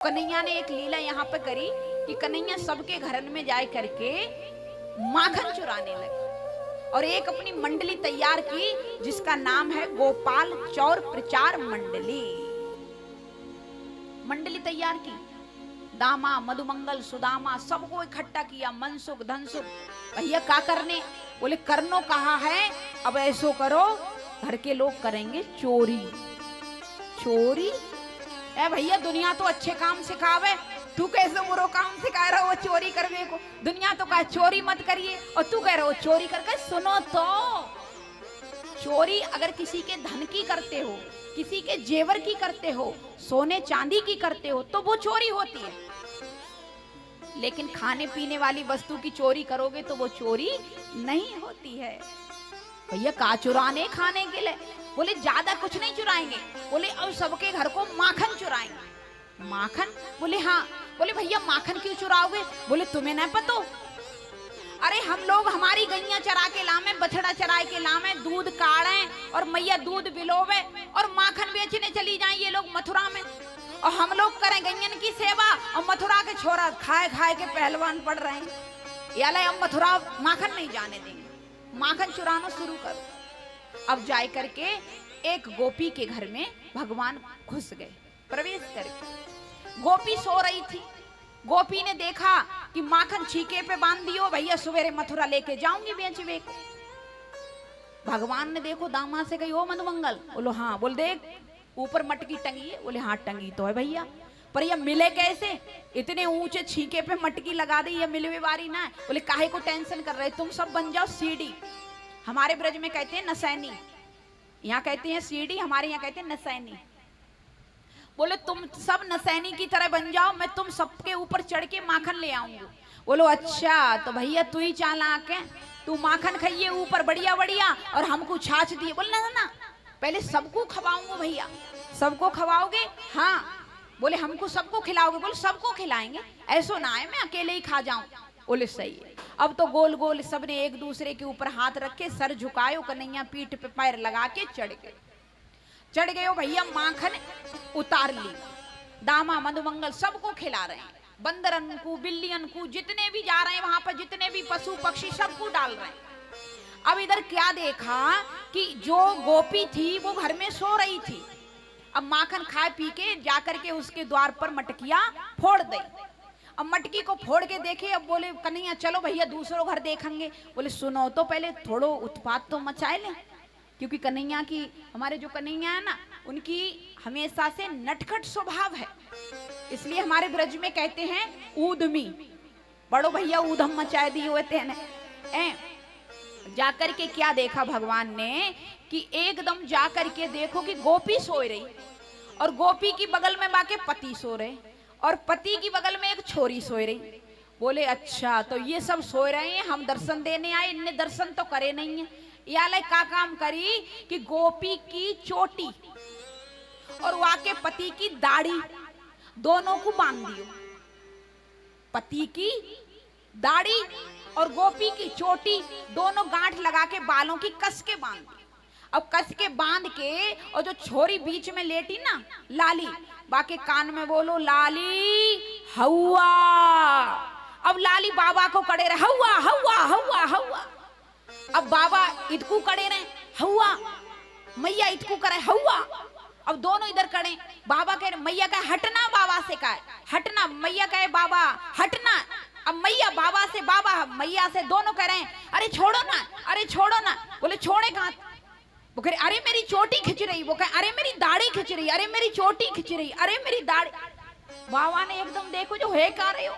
कन्हैया ने एक लीला यहाँ पे करी कि कन्हैया सबके घर में जाए करके माखन चुराने लगे और एक अपनी मंडली तैयार की जिसका नाम है गोपाल चौर प्रचार मंडली। मंडली तैयार की, दामा मधुमंगल सुदामा सबको इकट्ठा किया, मनसुख धनसुख। भैया क्या करने? बोले करनो कहा है, अब ऐसो करो घर के लोग करेंगे चोरी। चोरी? ए भैया दुनिया तो अच्छे काम सिखावे, तू कैसे बुरो काम सिखा रहा हो चोरी करने को? दुनिया तो कहा चोरी मत करिए और तू कह रहा हो चोरी करके। सुनो तो, चोरी अगर किसी के धन की करते हो, किसी के जेवर की करते हो, सोने चांदी की करते हो तो वो चोरी होती है, लेकिन खाने पीने वाली वस्तु की चोरी करोगे तो वो चोरी नहीं होती है। भैया का चुराने खाने के लिए? बोले ज्यादा कुछ नहीं चुराएंगे, बोले अब सबके घर को माखन चुराएंगे। माखन? बोले हाँ। बोले भैया माखन क्यों चुराओगे? बोले तुम्हें नहीं पता? अरे हम लोग हमारी गैया चरा के लामे, बछड़ा चरा के लामे, दूध काढ़े और मैया दूध बिलोवे और माखन बेचने चली जाए ये लोग मथुरा में, और हम लोग करें गैयन की सेवा और मथुरा के छोरा खाए खाए के पहलवान पड़ रहे हैं। याले अब मथुरा माखन नहीं जाने देंगे, माखन चुराना शुरू करो। अब जाए करके एक गोपी के घर में भगवान घुस गए, प्रवेश करके। गोपी सो रही थी, गोपी ने देखा कि माखन छीके पे बांध दियो, भैया सवेरे मथुरा लेके जाऊंगी बेचवे को। भगवान ने देखो दामा से कही, ओ मधुमंगल? बोलो हाँ। बोल देख ऊपर मटकी टंगी है? बोले हाँ टंगी तो है भैया, पर यह मिले कैसे? इतने ऊंचे छीके पे मटकी लगा दी, ये मिलवे वारी ना है। बोले काहे को टेंशन कर रहे, तुम सब बन जाओ सीढ़ी। हमारे ब्रज में कहते हैं नसैनी, यहाँ कहते हैं सीढ़ी, हमारे यहाँ कहते हैं नसैनी। बोले तुम सब नसैनी की तरह बन जाओ, मैं तुम सबके ऊपर चढ़ के माखन ले आऊंगा। बोलो अच्छा तो भैया तू ही चालाक है, तू माखन खाइए ऊपर बढ़िया बढ़िया और हमको छाछ दिए। बोले ना ना पहले सबको खवाऊंगा भैया। सबको खवाओगे? हाँ। बोले हमको सबको खिलाओगे? बोले सबको खिलाएंगे, ऐसो ना है मैं अकेले ही खा जाऊं। बोले सही है। अब तो गोल गोल सबने एक दूसरे के ऊपर हाथ रखे, सर झुकायो, कन्हैया पीठ पे पैर लगा के चढ़ गए। चढ़ गए भैया, माखन उतार ली, दामा मधुमंगल सबको खिला रहे हैं, बंदरन को बिल्लियन को जितने भी जा रहे हैं वहां पर, जितने भी पशु पक्षी सबको डाल रहे हैं। अब इधर क्या देखा कि जो गोपी थी वो घर में सो रही थी, अब माखन खाए पी के जाकर के उसके द्वार पर मटकिया फोड़ दी। अब मटकी को फोड़ के देखे, अब बोले कन्हैया चलो भैया दूसरों घर देखेंगे। बोले सुनो तो पहले थोड़ो उत्पात तो मचाए ले, क्योंकि कन्हैया की, हमारे जो कन्हैया है ना, उनकी हमेशा से नटखट स्वभाव है, इसलिए हमारे ब्रज में कहते हैं ऊदमी। बड़ो भैया ऊधम मचाए दिए हुए थे। जाकर के क्या देखा भगवान ने कि एकदम जाकर के देखो कि गोपी सो रही और गोपी की बगल में बाके पति सो रहे और पति की बगल में एक छोरी सो रही। बोले अच्छा तो ये सब सो रहे हैं, हम दर्शन देने आए, इनने दर्शन तो करे नहीं है। याले का काम करी कि गोपी की चोटी और वाके पति की दाढ़ी दोनों को बांध दियो। पति की दाढ़ी और गोपी की चोटी दोनों गांठ लगा के बालों की कस के बांध दी। अब कस के बांध के, और जो छोरी बीच में लेटी ना लाली, बाकी कान में बोलो लाली हवा। अब लाली बाबा को कड़े रहे, हवा हवा हवा हवा। अब बाबा इतकू कड़े रहे हवा, मैया इतकू करे हवा। अब दोनों इधर कड़े, बाबा कह रहे, मैया कहे हटना, बाबा से कहे हटना, मैया कहे बाबा हटना। अब मैया बाबा से, बाबा मैया से, दोनों कह रहे हैं अरे छोड़ो ना, अरे छोड़ो ना। बोले छोड़े कहां? वो कह रहे अरे मेरी चोटी खिंच रही, वो कहे अरे मेरी दाढ़ी खिंच रही, अरे मेरी चोटी खिंच रही, अरे मेरी दाढ़ी। बाबा ने एकदम देखो जो है का रहे हो।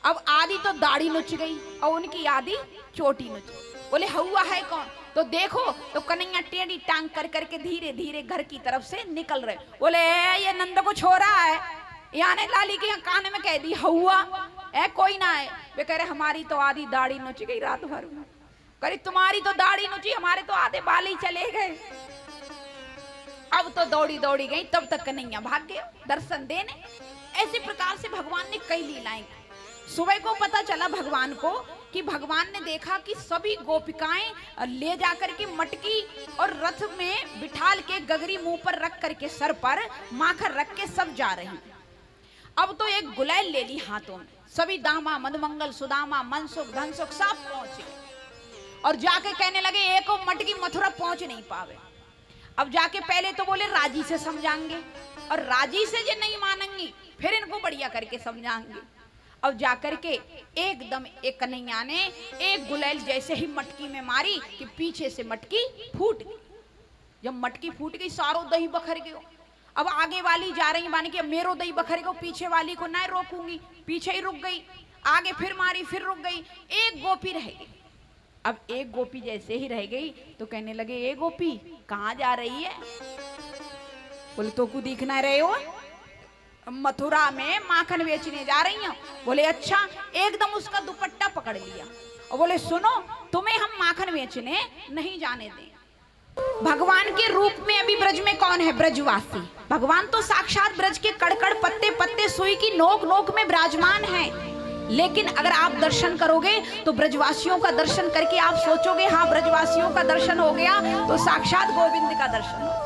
अब आधी तो दाढ़ी नुच गई और उनकी आधी चोटी नुच। बोले हुआ है कौन? तो देखो तो कन्हैया टेढ़ी टांग कर करके धीरे धीरे घर की तरफ से निकल रहे। बोले ये नंद को छोरा है, यहाँ ने लाली के कान में कह दी हुआ है, कोई ना है। वे कह रहे हमारी तो आधी दाढ़ी नुच गई रात भर में। करे तुम्हारी तो दाढ़ी नुची, हमारे तो आधे बाल ही चले गए। अब तो दौड़ी दौड़ी गई, तब तक कन्हैया भाग गए दर्शन देने। ऐसे प्रकार से भगवान ने कई लीलाएं। सुबह को पता चला भगवान को कि भगवान ने देखा कि सभी गोपिकाएं ले जाकर के मटकी और रथ में बिठाल के गगरी मुंह पर रख करके, सर पर माखन रख के सब जा रहे हैं। अब तो एक गुलेल ले ली हाथों में, सभी दामा मधुमंगल सुदामा मनसुख धनसुख सब पहुंचे और जाके कहने लगे एक मटकी मथुरा पहुंच नहीं पावे। अब जाके पहले तो बोले राजी से समझाएंगे और राजी से जो नहीं मानेंगी फिर इनको बढ़िया करके समझाएंगे। अब जाकर के एकदम एक कन्हैया ने एक गुलेल जैसे ही मटकी में मारी कि पीछे से मटकी फूट गई। जब मटकी फूट गई सारो दही बखर गयो। अब आगे वाली जा रही माने कि मेरो दही बखर गयो, पीछे वाली को ना रोकूंगी, पीछे ही रुक गई, आगे फिर मारी फिर रुक गई, एक गोपी रह गई। अब एक गोपी जैसे ही रह गई तो कहने लगे ए गोपी कहाँ जा रही है? बोले तो को दिखना रहे हो, मथुरा में माखन बेचने जा रही हूं। बोले अच्छा। एकदम उसका दुपट्टा पकड़ लिया और बोले सुनो तुम्हें हम माखन बेचने नहीं जाने दें। भगवान के रूप में अभी ब्रज में कौन है? ब्रजवासी। भगवान तो साक्षात ब्रज के कड़कड़ पत्ते पत्ते सुई की नोक नोक में विराजमान है। लेकिन अगर आप दर्शन करोगे तो ब्रजवासियों का दर्शन करके आप सोचोगे हाँ ब्रजवासियों का दर्शन हो गया तो साक्षात गोविंद का दर्शन हो।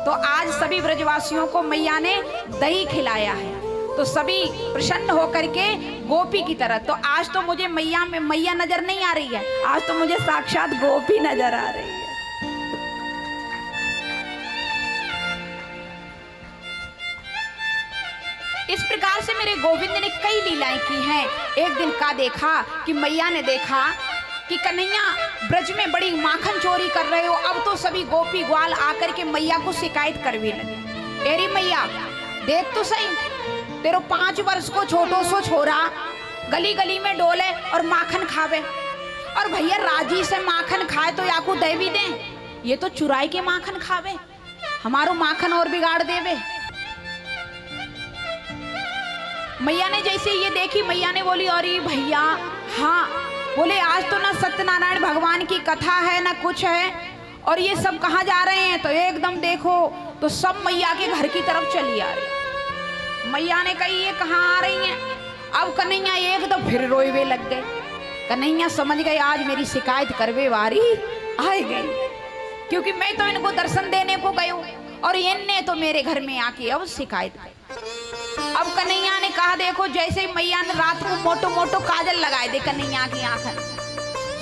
तो आज सभी ब्रजवासियों को मैया ने दही खिलाया है तो सभी प्रसन्न होकर के गोपी की तरह। तो आज तो मुझे मैया में मैया नजर नहीं आ रही है, आज तो मुझे साक्षात गोपी नजर आ रही है। इस प्रकार से मेरे गोविंद ने कई लीलाएं की हैं। एक दिन का देखा कि मैया ने देखा कि कन्हैया ब्रज में बड़ी माखन चोरी कर रहे हो। अब तो सभी गोपी ग्वाल आकर के मैया को शिकायत करने लगे। तेरी मैया देख तो सही, तेरो 5 वर्ष को छोटो सो छोरा गली गली में डोले और माखन खावे, और भैया राजी से माखन खाए तो याकू दे भी दे, ये तो चुराई के माखन खावे, हमारो माखन और बिगाड़ देवे। मैया ने जैसे ये देखी मैया ने बोली अरे भैया हाँ, बोले आज तो ना सत्यनारायण भगवान की कथा है ना कुछ है, और ये सब कहाँ जा रहे हैं? तो एकदम देखो तो सब मैया के घर की तरफ चली आ रही। मैया ने कही ये कहाँ आ रही हैं? अब कन्हैया एकदम फिर रोए लग गए। कन्हैया समझ गए आज मेरी शिकायत करवे वारी आ गई, क्योंकि मैं तो इनको दर्शन देने को गई और इनने तो मेरे घर में आके अब शिकायत कर। अब कन्हैया ने कहा देखो जैसे ही मैया ने रात को मोटो मोटो काजल लगाए दे कन्हैया की आंखन,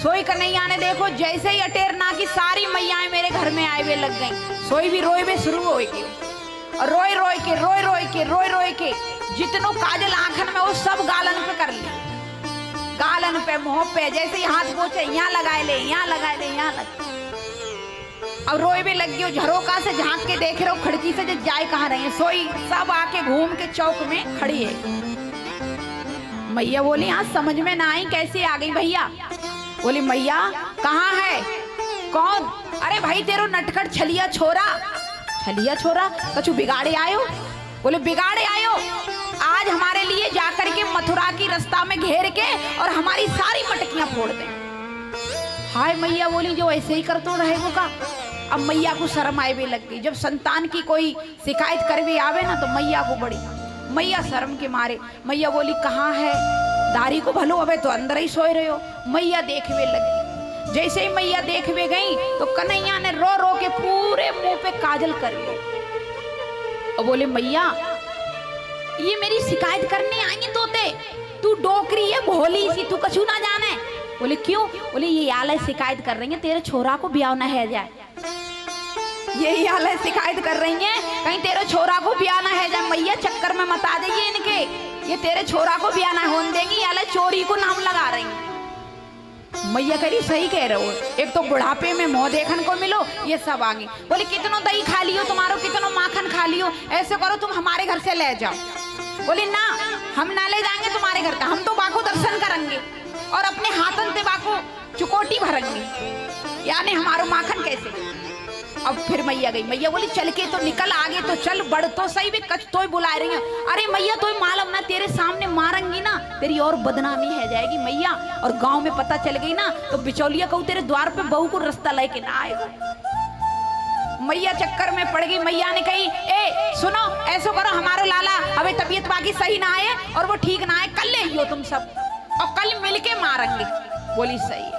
सोई कन्हैया ने देखो जैसे ही अटेरना की सारी मैयाएं मेरे घर में आए हुए लग गई। सोई भी रोए हुए शुरू हो गई और रोए रोए के जितनों काजल आंखन में वो सब गालन पे कर ली, गालन पे मुंह पे जैसे ही हाथ पोछे यहाँ लगाए ले यहाँ लगाए ले यहाँ लगा। अब रोए भी लग गई, झरोका से झांक के देख रहे हो खिड़की से जाए कहाँ रही है। सोई सब आके घूम के चौक में खड़ी है। मैया बोली आज समझ में ना आई कैसे आ गई भैया? बोली मैया कहाँ है? कौन? अरे भाई तेरो नटखट छलिया छोरा। छलिया छोरा कछु बिगाड़े आयो? बोले बिगाड़े आयो, आज हमारे लिए जाकर के मथुरा की रास्ता में घेर के और हमारी सारी मटकियां फोड़ दे। हाय मैया बोली जो ऐसे ही कर तो रहेगो का। अब मैया को शर्म आए भी लग गई। जब संतान की कोई शिकायत कर भी आवे ना तो मैया को बड़ी, मैया शर्म के मारे मैया बोली कहाँ है? दारी को भलो अबे तो अंदर ही सोए रहे हो। मैया देखवे लगी। जैसे ही मैया देखवे गई तो कन्हैया ने रो रो के पूरे मुंह पे काजल कर ली और बोले मैया ये मेरी शिकायत करने आई तोते, तू डोकरी है भोली सी, तू कछु ना जाने। बोले क्यों? बोले ये आले शिकायत कर रही है तेरे छोरा को ब्याह ना है जाए। यही हाल है, शिकायत कर रही हैं कहीं तेरे छोरा को ब्याह ना है जाए। मैया चक्कर में मत आ जाइए इनके, ये तेरे छोरा को ब्याह ना होने देंगी, याले चोरी को नाम लगा रही हैं। मैया करी सही कह रहे हो, एक तो बुढ़ापे में मुंह देखने को मिलो, ये सब आगे। बोले कितनो दही खा लियो तुम्हारो, कितनो माखन खा लियो, ऐसे करो तुम हमारे घर से ले जाओ। बोले ना हम ना ले जाएंगे तुम्हारे घर का, हम तो बाको दर्शन करेंगे और अपने हाथन से बाको चुकोटी भरेंगे, यानी हमारो माखन कैसे। अब फिर मैया गई। मैया बोली चल के तो निकल आगे तो चल, बढ़ तो सही भी कच तो बुला रही है। अरे मैया तो मालूम ना तेरे सामने मारेंगी ना तेरी और बदनामी है जाएगी मैया, और गांव में पता चल गई ना तो बिचौलिया कहू तेरे द्वार पे बहू को रास्ता लेके ना आएगा। मैया चक्कर में पड़ गई। मैया ने कही ए सुनो ऐसा करो हमारो लाला अबे तबीयत बाकी सही ना आए और वो ठीक ना आए, कल ले तुम सब और कल मिलके मारेंगे। बोली सही है।